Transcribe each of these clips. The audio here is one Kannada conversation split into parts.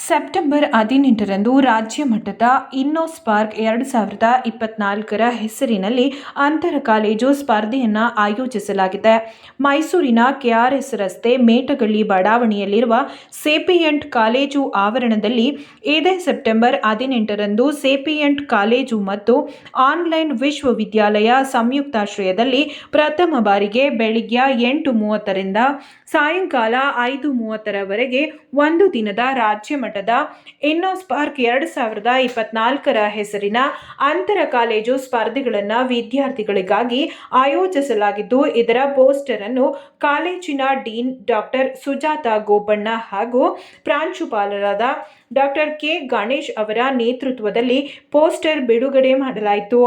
ಸೆಪ್ಟೆಂಬರ್ 18ರಂದು ರಾಜ್ಯ ಮಟ್ಟದ ಇನ್ನೋಸ್ಪಾರ್ಕ್ 2024ರ ಹೆಸರಿನಲ್ಲಿ ಅಂತರ ಕಾಲೇಜು ಸ್ಪರ್ಧೆಯನ್ನು ಆಯೋಜಿಸಲಾಗಿದೆ. ಮೈಸೂರಿನ ಕೆಆರ್ಎಸ್ ರಸ್ತೆ ಮೇಟಗಳ್ಳಿ ಬಡಾವಣೆಯಲ್ಲಿರುವ ಸೇಪಿಯಂಟ್ ಕಾಲೇಜು ಆವರಣದಲ್ಲಿ ಇದೇ ಸೆಪ್ಟೆಂಬರ್ 18ರಂದು ಸೇಪಿಯಂಟ್ ಕಾಲೇಜು ಮತ್ತು ಆನ್ಲೈನ್ ವಿಶ್ವವಿದ್ಯಾಲಯ ಸಂಯುಕ್ತಾಶ್ರಯದಲ್ಲಿ ಪ್ರಥಮ ಬಾರಿಗೆ ಬೆಳಿಗ್ಗೆ 8:30ರಿಂದ ಸಾಯಂಕಾಲ 5:30ರವರೆಗೆ ಒಂದು ದಿನದ ರಾಜ್ಯ ಮಟ್ಟದ ಇನ್ನೋಸ್ಪಾರ್ಕ್ 2024ರ ಹೆಸರಿನ ಅಂತರ ಕಾಲೇಜು ಸ್ಪರ್ಧೆಗಳನ್ನು ವಿದ್ಯಾರ್ಥಿಗಳಿಗಾಗಿ ಆಯೋಜಿಸಲಾಗಿದ್ದು, ಇದರ ಪೋಸ್ಟರ್ ಅನ್ನು ಕಾಲೇಜಿನ ಡೀನ್ ಡಾಕ್ಟರ್ ಸುಜಾತಾ ಗೋಪಣ್ಣ ಹಾಗೂ ಪ್ರಾಂಶುಪಾಲರಾದ ಡಾಕ್ಟರ್ ಕೆ ಗಣೇಶ್ ಅವರ ನೇತೃತ್ವದಲ್ಲಿ ಪೋಸ್ಟರ್ ಬಿಡುಗಡೆ ಮಾಡಲಾಯಿತು.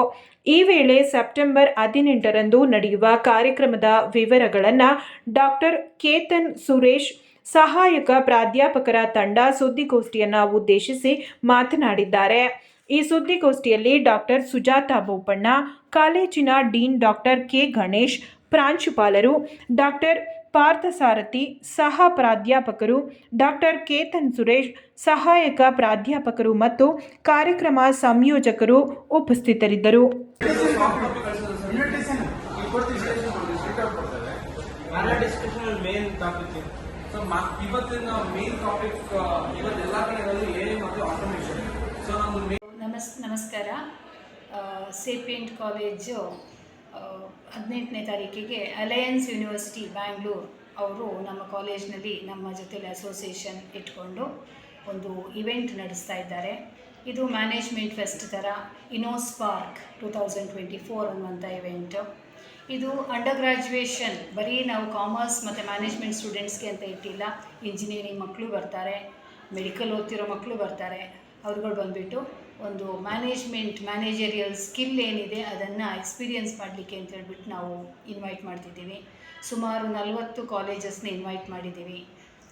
ಈ ವೇಳೆ ಸೆಪ್ಟೆಂಬರ್ 18ರಂದು ನಡೆಯುವ ಕಾರ್ಯಕ್ರಮದ ವಿವರಗಳನ್ನು ಡಾಕ್ಟರ್ ಕೇತನ್ ಸುರೇಶ್, ಸಹಾಯಕ ಪ್ರಾಧ್ಯಾಪಕರ ತಂಡ ಸುದ್ದಿಗೋಷ್ಠಿಯನ್ನು ಉದ್ದೇಶಿಸಿ ಮಾತನಾಡಿದ್ದಾರೆ. ಈ ಸುದ್ದಿಗೋಷ್ಠಿಯಲ್ಲಿ ಡಾಕ್ಟರ್ ಸುಜಾತಾ ಬೋಪಣ್ಣ, ಕಾಲೇಜಿನ ಡೀನ್ ಡಾಕ್ಟರ್ ಕೆ ಗಣೇಶ್, ಪ್ರಾಂಶುಪಾಲರು ಡಾಕ್ಟರ್ ಪಾರ್ಥಸಾರಥಿ, ಸಹ ಪ್ರಾಧ್ಯಾಪಕರು ಡಾಕ್ಟರ್ ಕೇತನ್ ಸುರೇಶ್, ಸಹಾಯಕ ಪ್ರಾಧ್ಯಾಪಕರು ಮತ್ತು ಕಾರ್ಯಕ್ರಮ ಸಂಯೋಜಕರು ಉಪಸ್ಥಿತರಿದ್ದರು. ಇವತ್ತಿನ ಮೇನ್ ಟಾಪಿಕ್ ಇವತ್ತೆಲ್ಲ ಕಡೆಗಳಲ್ಲಿ ಎಐ ಮತ್ತು ಆಟೋಮೇಷನ್. ನಮಸ್ಕಾರ. ಸೇಪಿಯಂಟ್ ಕಾಲೇಜು 18ನೇ ತಾರೀಕಿಗೆ ಅಲಯನ್ಸ್ ಯೂನಿವರ್ಸಿಟಿ ಬ್ಯಾಂಗ್ಳೂರ್ ಅವರು ನಮ್ಮ ಕಾಲೇಜ್ನಲ್ಲಿ ನಮ್ಮ ಜೊತೆಲಿ ಅಸೋಸಿಯೇಷನ್ ಇಟ್ಕೊಂಡು ಒಂದು ಇವೆಂಟ್ ನಡೆಸ್ತಾ ಇದ್ದಾರೆ. ಇದು ಮ್ಯಾನೇಜ್ಮೆಂಟ್ ಫೆಸ್ಟ್ ಥರ ಇನ್ನೋಸ್ಪಾರ್ಕ್ 2024 ಅನ್ನುವಂಥ ಇವೆಂಟು. ಇದು ಅಂಡರ್ ಗ್ರ್ಯಾಜುಯೇಷನ್, ಬರೀ ನಾವು ಕಾಮರ್ಸ್ ಮತ್ತು ಮ್ಯಾನೇಜ್ಮೆಂಟ್ ಸ್ಟೂಡೆಂಟ್ಸ್ಗೆ ಅಂತ ಇಟ್ಟಿಲ್ಲ. ಇಂಜಿನಿಯರಿಂಗ್ ಮಕ್ಕಳು ಬರ್ತಾರೆ, ಮೆಡಿಕಲ್ ಓದ್ತಿರೋ ಮಕ್ಕಳು ಬರ್ತಾರೆ. ಅವ್ರುಗಳು ಬಂದುಬಿಟ್ಟು ಒಂದು ಮ್ಯಾನೇಜರಿಯಲ್ ಸ್ಕಿಲ್ ಏನಿದೆ ಅದನ್ನು ಎಕ್ಸ್ಪೀರಿಯನ್ಸ್ ಮಾಡಲಿಕ್ಕೆ ಅಂತ ಹೇಳ್ಬಿಟ್ಟು ನಾವು ಇನ್ವೈಟ್ ಮಾಡ್ತಿದ್ದೀವಿ. ಸುಮಾರು 40 ಕಾಲೇಜಸ್ನ ಇನ್ವೈಟ್ ಮಾಡಿದ್ದೀವಿ.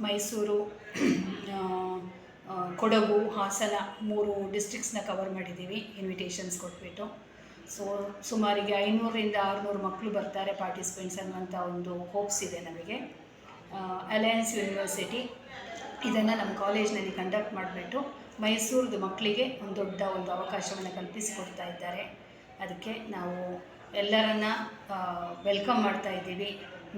ಮೈಸೂರು, ಕೊಡಗು, ಹಾಸನ 3 ಡಿಸ್ಟ್ರಿಕ್ಟ್ಸ್ನ ಕವರ್ ಮಾಡಿದ್ದೀವಿ ಇನ್ವಿಟೇಷನ್ಸ್ ಕೊಟ್ಬಿಟ್ಟು. ಸುಮಾರಿಗೆ 500ರಿಂದ 600 ಮಕ್ಕಳು ಬರ್ತಾರೆ ಪಾರ್ಟಿಸಿಪೆಂಟ್ಸ್ ಅನ್ನುವಂಥ ಒಂದು ಹೋಪ್ಸ್ ಇದೆ ನಮಗೆ. ಅಲಯನ್ಸ್ ಯೂನಿವರ್ಸಿಟಿ ಇದನ್ನು ನಮ್ಮ ಕಾಲೇಜ್ನಲ್ಲಿ ಕಂಡಕ್ಟ್ ಮಾಡಿಬಿಟ್ಟು ಮೈಸೂರದ ಮಕ್ಕಳಿಗೆ ಒಂದು ದೊಡ್ಡ ಒಂದು ಅವಕಾಶವನ್ನು ಕಲ್ಪಿಸಿಕೊಡ್ತಾ ಇದ್ದಾರೆ. ಅದಕ್ಕೆ ನಾವು ಎಲ್ಲರನ್ನ ವೆಲ್ಕಮ್ ಮಾಡ್ತಾ ಇದ್ದೀವಿ.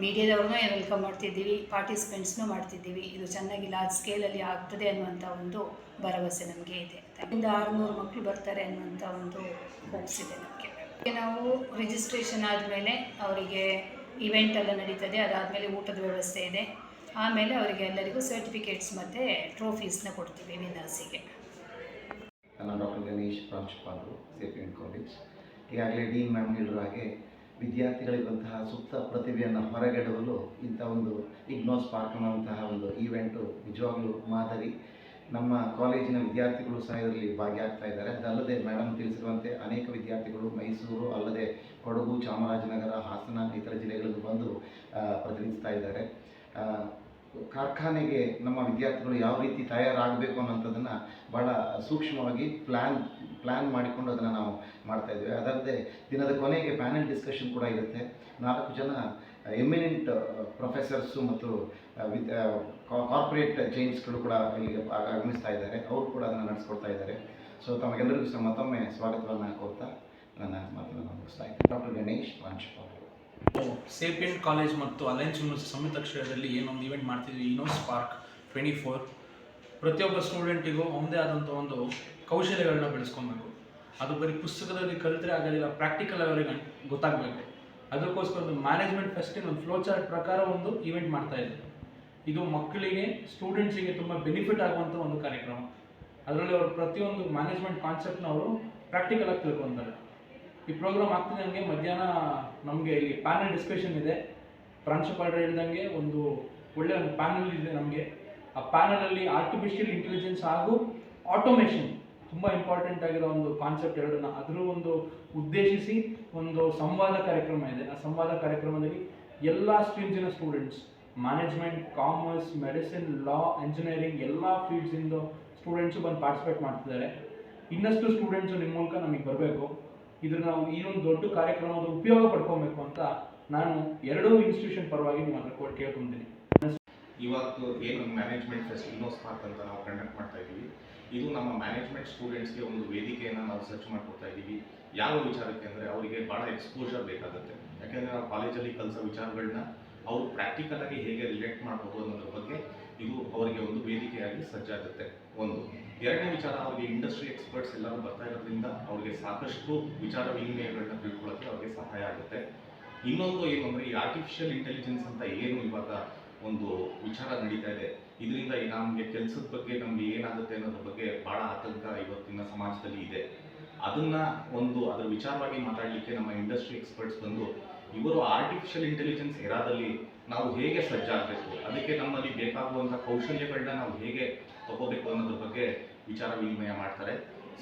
ಮೀಡಿಯಾದವ್ರನ್ನೂ ವೆಲ್ಕಮ್ ಮಾಡ್ತಿದ್ದೀವಿ, ಪಾರ್ಟಿಸಿಪೆಂಟ್ಸ್ನೂ ಮಾಡ್ತಿದ್ದೀವಿ. ಇದು ಚೆನ್ನಾಗಿ ಲಾರ್ಜ್ ಸ್ಕೇಲಲ್ಲಿ ಆಗ್ತದೆ ಅನ್ನುವಂಥ ಒಂದು ಭರವಸೆ ನಮಗೆ ಇದೆ. 600 ಮಕ್ಕಳು ಬರ್ತಾರೆ ಅನ್ನುವಂಥ ಒಂದು ಹೋಪ್ಸ್ ಇದೆ ನಮಗೆ. ನಾವು ರಿಜಿಸ್ಟ್ರೇಷನ್ ಆದಮೇಲೆ ಅವರಿಗೆ ಇವೆಂಟ್ ಎಲ್ಲ ನಡೀತದೆ. ಅದಾದಮೇಲೆ ಊಟದ ವ್ಯವಸ್ಥೆ ಇದೆ. ಆಮೇಲೆ ಅವರಿಗೆ ಎಲ್ಲರಿಗೂ ಸರ್ಟಿಫಿಕೇಟ್ಸ್ ಮತ್ತು ಟ್ರೋಫೀಸ್ನ ಕೊಡ್ತೀವಿ ವಿನ್ನರ್ಸಿಗೆ. ನಾನು ಡಾಕ್ಟರ್ ಗಣೇಶ್, ಪ್ರಾಂಶುಪಾಲರು, ಸೇಪಿಯಂಟ್ ಕಾಲೇಜ್. ಈಗಾಗಲೇ ಡೀನ್ ಮ್ಯಾಮ್ ಹೇಳಿರೋ ಹಾಗೆ ವಿದ್ಯಾರ್ಥಿಗಳಿರುವಂತಹ ಸುಪ್ತ ಪ್ರತಿಭೆಯನ್ನು ಹೊರಗೆಡವಲು ಇಂಥ ಒಂದು ಇನ್ನೋಸ್ಪಾರ್ಕ್ ಅನ್ನುವಂತಹ ಒಂದು ಈವೆಂಟು ನಿಜವಾಗ್ಲೂ ಮಾದರಿ. ನಮ್ಮ ಕಾಲೇಜಿನ ವಿದ್ಯಾರ್ಥಿಗಳು ಸಹ ಇದರಲ್ಲಿ ಭಾಗಿಯಾಗ್ತಾ ಇದ್ದಾರೆ. ಅದಲ್ಲದೆ ಮೇಡಮ್ ತಿಳಿಸಿರುವಂತೆ ಅನೇಕ ವಿದ್ಯಾರ್ಥಿಗಳು ಮೈಸೂರು ಅಲ್ಲದೆ ಕೊಡಗು, ಚಾಮರಾಜನಗರ, ಹಾಸನ ಇತರ ಜಿಲ್ಲೆಗಳಿಂದ ಬಂದು ಪ್ರತಿನಿಧಿಸ್ತಾ ಇದ್ದಾರೆ. ಕಾರ್ಖಾನೆಗೆ ನಮ್ಮ ವಿದ್ಯಾರ್ಥಿಗಳು ಯಾವ ರೀತಿ ತಯಾರಾಗಬೇಕು ಅನ್ನೋಂಥದ್ದನ್ನು ಭಾಳ ಸೂಕ್ಷ್ಮವಾಗಿ ಪ್ಲ್ಯಾನ್ ಮಾಡಿಕೊಂಡು ಅದನ್ನು ನಾವು ಮಾಡ್ತಾಯಿದ್ವಿ. ಅದಲ್ಲದೆ ದಿನದ ಕೊನೆಗೆ ಪ್ಯಾನೆಲ್ ಡಿಸ್ಕಷನ್ ಕೂಡ ಇರುತ್ತೆ. 4 ಜನ ಎಮಿನೆಂಟ್ ಪ್ರೊಫೆಸರ್ಸು ಮತ್ತು ಕಾರ್ಪೊರೇಟ್ ಚೈನ್ಸ್ಗಳು ಕೂಡ ಇಲ್ಲಿಗೆ ಆಗಮಿಸ್ತಾ ಇದ್ದಾರೆ. ಅವರು ಕೂಡ ಅದನ್ನು ನಡೆಸ್ಕೊಡ್ತಾ ಇದ್ದಾರೆ. ಸೊ ತಮಗೆಲ್ಲರಿಗೂ ಸಹ ಮತ್ತೊಮ್ಮೆ ಸ್ವಾಗತವನ್ನು ಕೋರ್ತಾ ನನ್ನ ಮಾತನ್ನು ಮುಗಿಸ್ತಾ ಇದ್ದೀನಿ. ಡಾಕ್ಟರ್ ಗಣೇಶ್, ಪ್ರಾಂಶುಪಾಲರು. ಸೇಪಿಯಂಟ್ ಕಾಲೇಜ್ ಮತ್ತು ಅಲಯನ್ಸ್ ಯೂನಿವರ್ಸಿಟಿ ಸಂಯುಕ್ತಾಶ್ರಯದಲ್ಲಿ ಏನೊಂದು ಇವೆಂಟ್ ಮಾಡ್ತಿದ್ವಿ, ಇನ್ನೋಸ್ಪಾರ್ಕ್ 24. ಪ್ರತಿಯೊಬ್ಬ ಸ್ಟೂಡೆಂಟಿಗೂ ಅವನದೇ ಆದಂಥ ಒಂದು ಕೌಶಲ್ಯಗಳನ್ನ ಬೆಳೆಸ್ಕೊಬೇಕು. ಅದು ಬರೀ ಪುಸ್ತಕದಲ್ಲಿ ಕಲಿತರೆ ಆಗೋದಿಲ್ಲ, ಪ್ರಾಕ್ಟಿಕಲ್ ಅವರಿಗೆ ಗೊತ್ತಾಗಬೇಕು. ಅದಕ್ಕೋಸ್ಕರ ಒಂದು ಮ್ಯಾನೇಜ್ಮೆಂಟ್ ಫೆಸ್ಟಿನ ಒಂದು ಫ್ಲೋ ಚಾರ್ಟ್ ಪ್ರಕಾರ ಒಂದು ಇವೆಂಟ್ ಮಾಡ್ತಾಯಿದ್ದೀವಿ. ಇದು ಮಕ್ಕಳಿಗೆ, ಸ್ಟೂಡೆಂಟ್ಸಿಗೆ ತುಂಬ ಬೆನಿಫಿಟ್ ಆಗುವಂಥ ಒಂದು ಕಾರ್ಯಕ್ರಮ. ಅದರಲ್ಲಿ ಅವರು ಪ್ರತಿಯೊಂದು ಮ್ಯಾನೇಜ್ಮೆಂಟ್ ಕಾನ್ಸೆಪ್ಟ್ನ ಅವರು ಪ್ರಾಕ್ಟಿಕಲಾಗಿ ತಿಳ್ಕೊತಾರೆ. ಈ ಪ್ರೋಗ್ರಾಮ್ ಆಗ್ತಿದ್ದಂಗೆ ಮಧ್ಯಾಹ್ನ ನಮಗೆ ಇಲ್ಲಿ ಪ್ಯಾನಲ್ ಡಿಸ್ಕಷನ್ ಇದೆ. ಪ್ರಾಂಶುಪಾಲರು ಹೇಳಿದಂಗೆ ಒಂದು ಒಳ್ಳೆಯ ಒಂದು ಪ್ಯಾನಲ್ ಇದೆ ನಮಗೆ. ಆ ಪ್ಯಾನಲಲ್ಲಿ ಆರ್ಟಿಫಿಷಿಯಲ್ ಇಂಟೆಲಿಜೆನ್ಸ್ ಹಾಗೂ ಆಟೋಮೇಷನ್ ತುಂಬ ಇಂಪಾರ್ಟೆಂಟ್ ಆಗಿರೋ ಒಂದು ಕಾನ್ಸೆಪ್ಟ್ ಎರಡನ್ನ ಅದರ ಒಂದು ಉದ್ದೇಶಿಸಿ ಒಂದು ಸಂವಾದ ಕಾರ್ಯಕ್ರಮ ಇದೆ. ಆ ಸಂವಾದ ಕಾರ್ಯಕ್ರಮದಲ್ಲಿ ಎಲ್ಲ ಸ್ಟ್ರೀಮ್ಸಿನ ಸ್ಟೂಡೆಂಟ್ಸ್, ಮ್ಯಾನೇಜ್ಮೆಂಟ್, ಕಾಮರ್ಸ್, ಮೆಡಿಸಿನ್, ಲಾ, ಇಂಜಿನಿಯರಿಂಗ್ ಎಲ್ಲ ಫೀಲ್ಡ್ಸಿಂದ ಸ್ಟೂಡೆಂಟ್ಸು ಬಂದು ಪಾರ್ಟಿಸಿಪೇಟ್ ಮಾಡ್ತಿದ್ದಾರೆ. ಇನ್ನಷ್ಟು ಸ್ಟೂಡೆಂಟ್ಸು ನಿಮ್ಮ ಮೂಲಕ ನಮಗೆ ಬರಬೇಕು. ಇದನ್ನು ನಾವು ಈ ಒಂದು ದೊಡ್ಡ ಕಾರ್ಯಕ್ರಮದ ಉಪಯೋಗ ಪಡ್ಕೊಬೇಕು ಅಂತ ನಾನು 2 ಇನ್ಸ್ಟಿಟ್ಯೂಷನ್ ಪರವಾಗಿ ನಿಮ್ಮ ಹತ್ರ ಕೇಳ್ಕೊತೀನಿ. ಇವತ್ತು ಏನು ಮ್ಯಾನೇಜ್ಮೆಂಟ್ ಫೆಸ್ಟ್ ಇನ್ನೋಸ್ಪಾರ್ಕ್ ಅಂತ ನಾವು ಕಂಡಕ್ಟ್ ಮಾಡ್ತಾ ಇದ್ದೀವಿ. ಇದು ನಮ್ಮ ಮ್ಯಾನೇಜ್ಮೆಂಟ್ ಸ್ಟೂಡೆಂಟ್ಸ್ಗೆ ಒಂದು ವೇದಿಕೆಯನ್ನು ನಾವು ಸರ್ಚ್ ಮಾಡ್ಕೊಡ್ತಾ ಇದ್ದೀವಿ. ಯಾವ ವಿಚಾರಕ್ಕೆ ಅಂದರೆ ಅವರಿಗೆ ಭಾಳ ಎಕ್ಸ್ಪೋಜರ್ ಬೇಕಾಗುತ್ತೆ. ಯಾಕೆಂದರೆ ನಾವು ಕಾಲೇಜಲ್ಲಿ ಕಲಿಸೋ ವಿಚಾರಗಳನ್ನ ಅವರು ಪ್ರಾಕ್ಟಿಕಲಾಗಿ ಹೇಗೆ ರಿಲೇಟ್ ಮಾಡ್ಬೋದು ಅನ್ನೋದ್ರ ಬಗ್ಗೆ ಇದು ಅವರಿಗೆ ಒಂದು ವೇದಿಕೆಯಾಗಿ ಸಜ್ಜಾಗುತ್ತೆ. ಒಂದು ಎರಡನೇ ವಿಚಾರ, ಅವರಿಗೆ ಇಂಡಸ್ಟ್ರಿ ಎಕ್ಸ್ಪರ್ಟ್ಸ್ ಎಲ್ಲರೂ ಬರ್ತಾ ಇರೋದ್ರಿಂದ ಅವರಿಗೆ ಸಾಕಷ್ಟು ವಿಚಾರ ವಿನಿಮಯಗಳನ್ನ ತಿಳ್ಕೊಳ್ಳೋಕ್ಕೆ ಅವರಿಗೆ ಸಹಾಯ ಆಗುತ್ತೆ. ಇನ್ನೊಂದು ಏನು ಅಂದರೆ ಈ ಆರ್ಟಿಫಿಷಿಯಲ್ ಇಂಟೆಲಿಜೆನ್ಸ್ ಅಂತ ಏನು ಇವಾಗ ಒಂದು ವಿಚಾರ ನಡೀತಾ ಇದೆ, ಇದರಿಂದ ನಮಗೆ ಕೆಲಸದ ಬಗ್ಗೆ ನಮಗೆ ಏನಾಗುತ್ತೆ ಅನ್ನೋದ್ರ ಬಗ್ಗೆ ಭಾಳ ಆತಂಕ ಇವತ್ತಿನ ಸಮಾಜದಲ್ಲಿ ಇದೆ. ಅದರ ವಿಚಾರವಾಗಿ ಮಾತಾಡಲಿಕ್ಕೆ ನಮ್ಮ ಇಂಡಸ್ಟ್ರಿ ಎಕ್ಸ್ಪರ್ಟ್ಸ್ ಬಂದು ಇವರು ಆರ್ಟಿಫಿಷಿಯಲ್ ಇಂಟೆಲಿಜೆನ್ಸ್ ಎರಾದಲ್ಲಿ ನಾವು ಹೇಗೆ ಸಜ್ಜಾಗಬೇಕು, ಅದಕ್ಕೆ ನಮ್ಮಲ್ಲಿ ಬೇಕಾಗುವಂಥ ಕೌಶಲ್ಯಗಳನ್ನ ನಾವು ಹೇಗೆ ತಗೋಬೇಕು ಅನ್ನೋದ್ರ ಬಗ್ಗೆ ವಿಚಾರ ವಿನಿಮಯ ಮಾಡ್ತಾರೆ.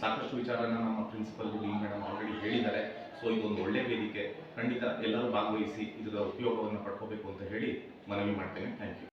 ಸಾಕಷ್ಟು ವಿಚಾರನ ನಮ್ಮ ಪ್ರಿನ್ಸಿಪಲ್ ಡೀನ್ ಮೇಡಮ್ ಆಲ್ರೆಡಿ ಹೇಳಿದ್ದಾರೆ. ಸೊ ಇದೊಂದು ಒಳ್ಳೆಯ ವೇದಿಕೆ, ಖಂಡಿತ ಎಲ್ಲರೂ ಭಾಗವಹಿಸಿ ಇದರ ಉಪಯೋಗವನ್ನು ಪಡ್ಕೋಬೇಕು ಅಂತ ಹೇಳಿ ಮನವಿ ಮಾಡ್ತೇನೆ. Thank you.